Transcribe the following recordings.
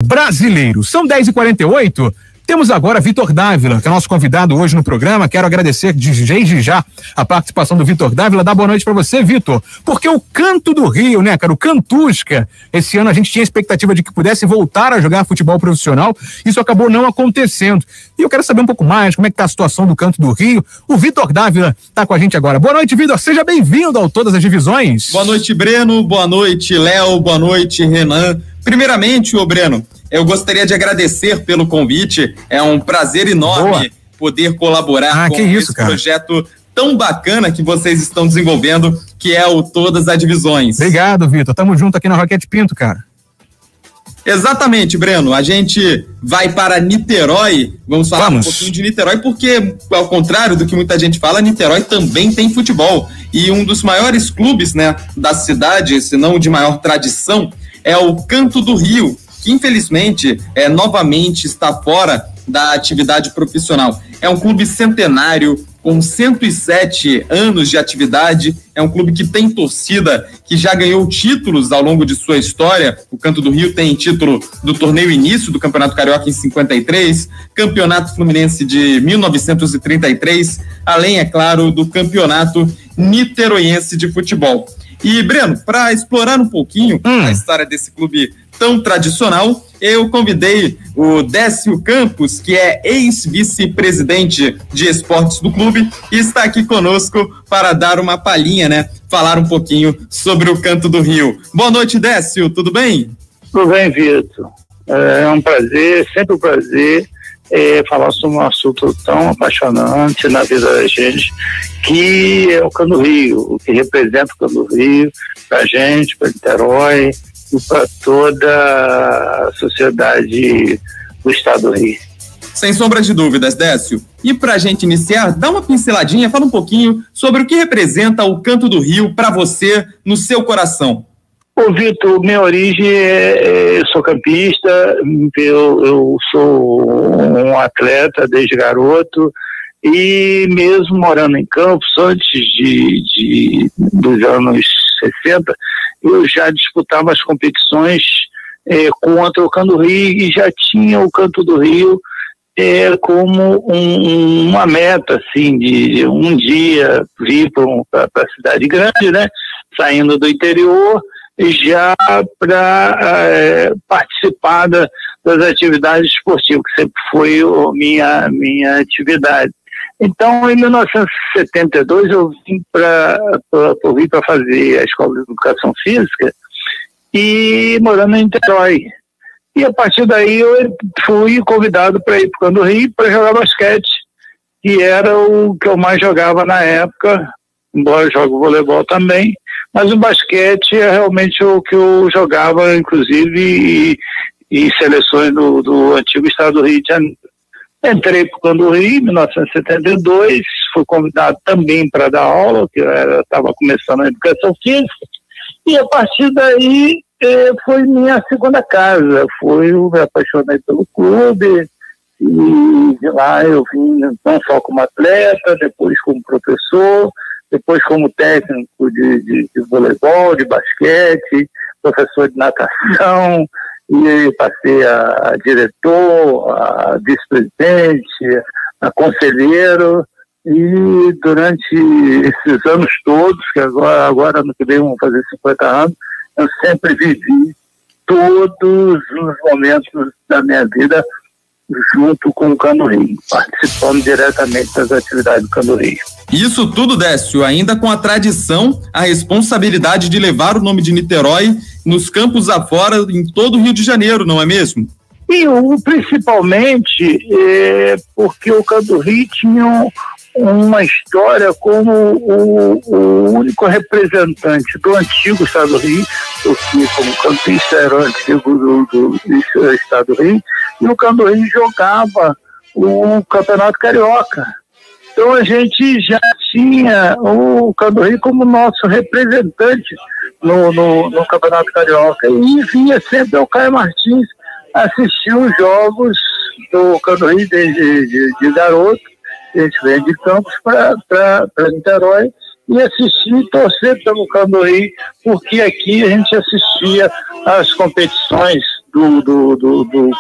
Brasileiro. São 10h48. Temos agora Vitor Dávila, que é nosso convidado hoje no programa. Quero agradecer desde já a participação do Vitor Dávila. Dá boa noite para você, Vitor. Porque o Canto do Rio, né, cara, o Cantusca, esse ano a gente tinha a expectativa de que pudesse voltar a jogar futebol profissional. Isso acabou não acontecendo. E eu quero saber um pouco mais como é que tá a situação do Canto do Rio. O Vitor Dávila tá com a gente agora. Boa noite, Vitor. Seja bem-vindo ao Todas as Divisões. Boa noite, Breno. Boa noite, Léo. Boa noite, Renan. Primeiramente, Breno, eu gostaria de agradecer pelo convite. É um prazer enorme poder colaborar com esse projeto tão bacana que vocês estão desenvolvendo, que é o Todas as Divisões. Obrigado, Vitor. Tamo junto aqui na Roquete Pinto, cara. Exatamente, Breno. A gente vai para Niterói. Vamos falar um pouquinho de Niterói, porque, ao contrário do que muita gente fala, Niterói também tem futebol. E um dos maiores clubes, né, da cidade, se não de maior tradição, é o Canto do Rio, que infelizmente novamente está fora da atividade profissional. É um clube centenário, com 107 anos de atividade, é um clube que tem torcida, que já ganhou títulos ao longo de sua história. O Canto do Rio tem título do torneio início do Campeonato Carioca em 53, Campeonato Fluminense de 1933, além, é claro, do Campeonato Niteroiense de Futebol. E, Breno, para explorar um pouquinho a história desse clube tão tradicional, eu convidei o Décio Campos, que é ex-vice-presidente de esportes do clube, e está aqui conosco para dar uma palhinha, né? Falar um pouquinho sobre o Canto do Rio. Boa noite, Décio, tudo bem? Tudo bem, Vitor. É um prazer, sempre um prazer falar sobre um assunto tão apaixonante na vida da gente, que é o Canto do Rio, o que representa o Canto do Rio para a gente, para Niterói e para toda a sociedade do estado do Rio. Sem sombra de dúvidas, Décio. E para a gente iniciar, dá uma pinceladinha, fala um pouquinho sobre o que representa o Canto do Rio para você, no seu coração. Ô, Vitor, minha origem eu sou campista, eu sou um atleta desde garoto, e mesmo morando em Campos, antes dos anos 60, eu já disputava as competições contra o Canto do Rio, e já tinha o Canto do Rio como uma meta, assim, de um dia vir para a cidade grande, né, saindo do interior, já para participar das atividades esportivas, que sempre foi minha atividade. Então, em 1972, eu vim para fazer a Escola de Educação Física e morando em Niterói. E a partir daí eu fui convidado para ir para o Canto do Rio para jogar basquete, que era o que eu mais jogava na época, embora eu jogue voleibol também. Mas o basquete é realmente o que eu jogava, inclusive, em seleções do antigo estado do Rio de Janeiro. Entrei para o Canto do Rio em 1972, fui convidado também para dar aula, que eu estava começando a educação física, e a partir daí foi minha segunda casa. Eu me apaixonei pelo clube, e de lá eu vim não só como atleta, depois como professor, depois como técnico de voleibol, de basquete, professor de natação, e passei a diretor, a vice-presidente, a conselheiro, e durante esses anos todos, que agora no que vem vão fazer 50 anos, eu sempre vivi todos os momentos da minha vida junto com o Canto do Rio, participando diretamente das atividades do Canto do Rio. Isso tudo, Décio, ainda com a tradição, a responsabilidade de levar o nome de Niterói nos campos afora, em todo o Rio de Janeiro, não é mesmo? E principalmente porque o Canto do Rio tinha uma história como o único representante do antigo estado do Rio, que como campista era o antigo do estado do Rio, e o Canto do Rio jogava o Campeonato Carioca. Então a gente já tinha o Canto do Rio como nosso representante no Campeonato Carioca, e vinha sempre o Caio Martins assistir os jogos do Canto do Rio de garoto. A gente vem de Campos para Niterói e assistir e torcer pelo Canto do Rio, porque aqui a gente assistia às competições do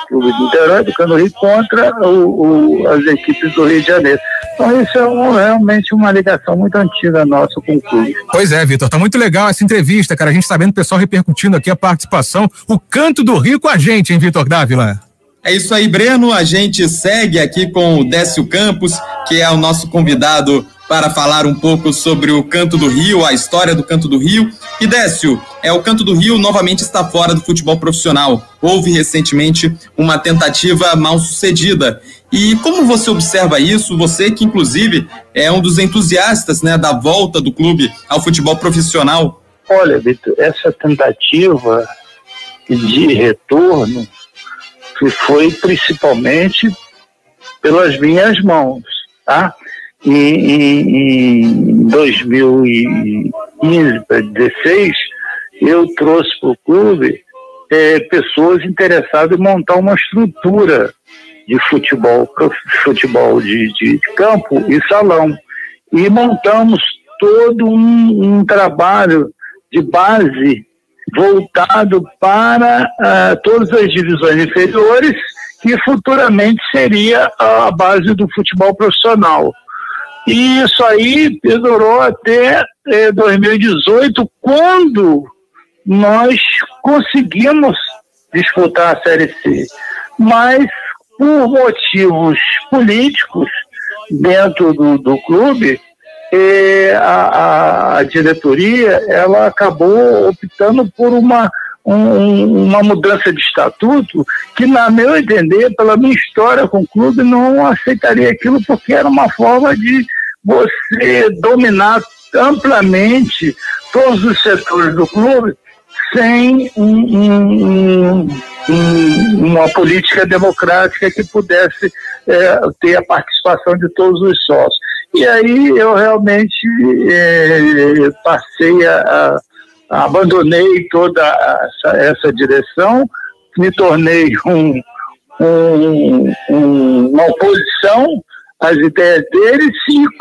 Clube de Niterói, do Cano Rio, contra as equipes do Rio de Janeiro. Então isso é realmente uma ligação muito antiga nossa com o clube. Pois é, Vitor, tá muito legal essa entrevista, cara, a gente tá vendo o pessoal repercutindo aqui a participação, o Canto do Rio com a gente, hein, Vitor Dávila? É isso aí, Breno, a gente segue aqui com o Décio Campos, que é o nosso convidado para falar um pouco sobre o Canto do Rio, a história do Canto do Rio. E Décio, o Canto do Rio novamente está fora do futebol profissional. Houve recentemente uma tentativa mal sucedida. E como você observa isso, você que inclusive é um dos entusiastas, né, da volta do clube ao futebol profissional? Olha, Vitor, essa tentativa de retorno foi principalmente pelas minhas mãos, tá? Em 2015 para 2016, eu trouxe para o clube pessoas interessadas em montar uma estrutura de futebol de campo e salão. E montamos todo um trabalho de base voltado para todas as divisões inferiores, que futuramente seria a base do futebol profissional. E isso aí perdurou até 2018, quando nós conseguimos disputar a Série C. Mas, por motivos políticos dentro do clube, a diretoria ela acabou optando por uma mudança de estatuto que, na meu entender, pela minha história com o clube, não aceitaria aquilo, porque era uma forma de você dominar amplamente todos os setores do clube sem uma política democrática que pudesse ter a participação de todos os sócios. E aí eu realmente abandonei toda essa direção, me tornei uma oposição às ideias deles,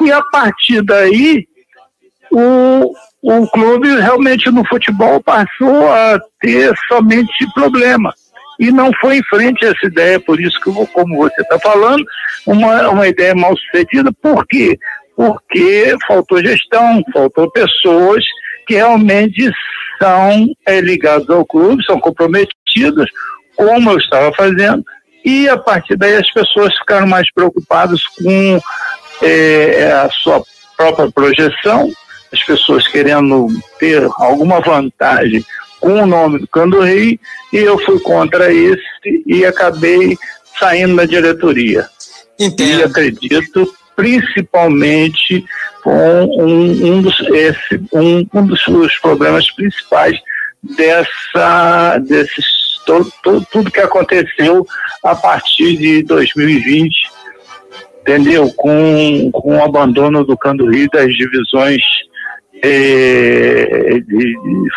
e a partir daí o clube realmente no futebol passou a ter somente problema. E não foi em frente essa ideia, por isso que, como você está falando, uma ideia mal sucedida. Por quê? Porque faltou gestão, faltou pessoas que realmente são ligadas ao clube, são comprometidas, como eu estava fazendo, e a partir daí as pessoas ficaram mais preocupadas com a sua própria projeção, as pessoas querendo ter alguma vantagem com o nome do Canto do Rio, e eu fui contra isso e acabei saindo da diretoria. Entendo. E acredito, principalmente, com um dos problemas principais tudo que aconteceu a partir de 2020, entendeu? Com o abandono do Canto do Rio das divisões de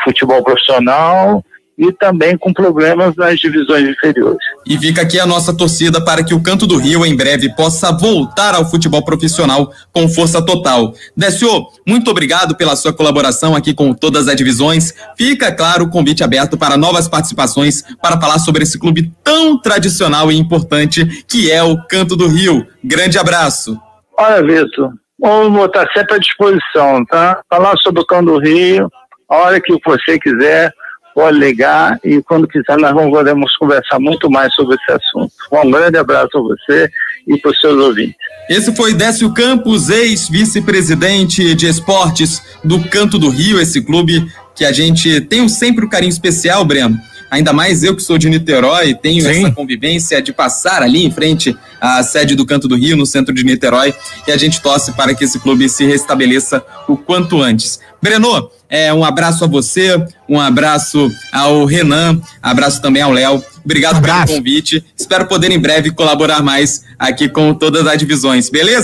futebol profissional e também com problemas nas divisões inferiores. E fica aqui a nossa torcida para que o Canto do Rio em breve possa voltar ao futebol profissional com força total. Décio, muito obrigado pela sua colaboração aqui com todas as divisões. Fica, claro, o convite aberto para novas participações para falar sobre esse clube tão tradicional e importante que é o Canto do Rio. Grande abraço. Olha, Vitor, vou estar sempre à disposição, tá? Falar sobre o Canto do Rio, a hora que você quiser, pode ligar, e quando quiser nós podemos conversar muito mais sobre esse assunto. Um grande abraço a você e para os seus ouvintes. Esse foi Décio Campos, ex-vice-presidente de esportes do Canto do Rio, esse clube que a gente tem sempre um carinho especial, Breno. Ainda mais eu que sou de Niterói, tenho essa convivência de passar ali em frente à sede do Canto do Rio, no centro de Niterói, e a gente torce para que esse clube se restabeleça o quanto antes. Breno, um abraço a você, um abraço ao Renan, abraço também ao Léo. Obrigado pelo convite. Espero poder em breve colaborar mais aqui com todas as divisões, beleza?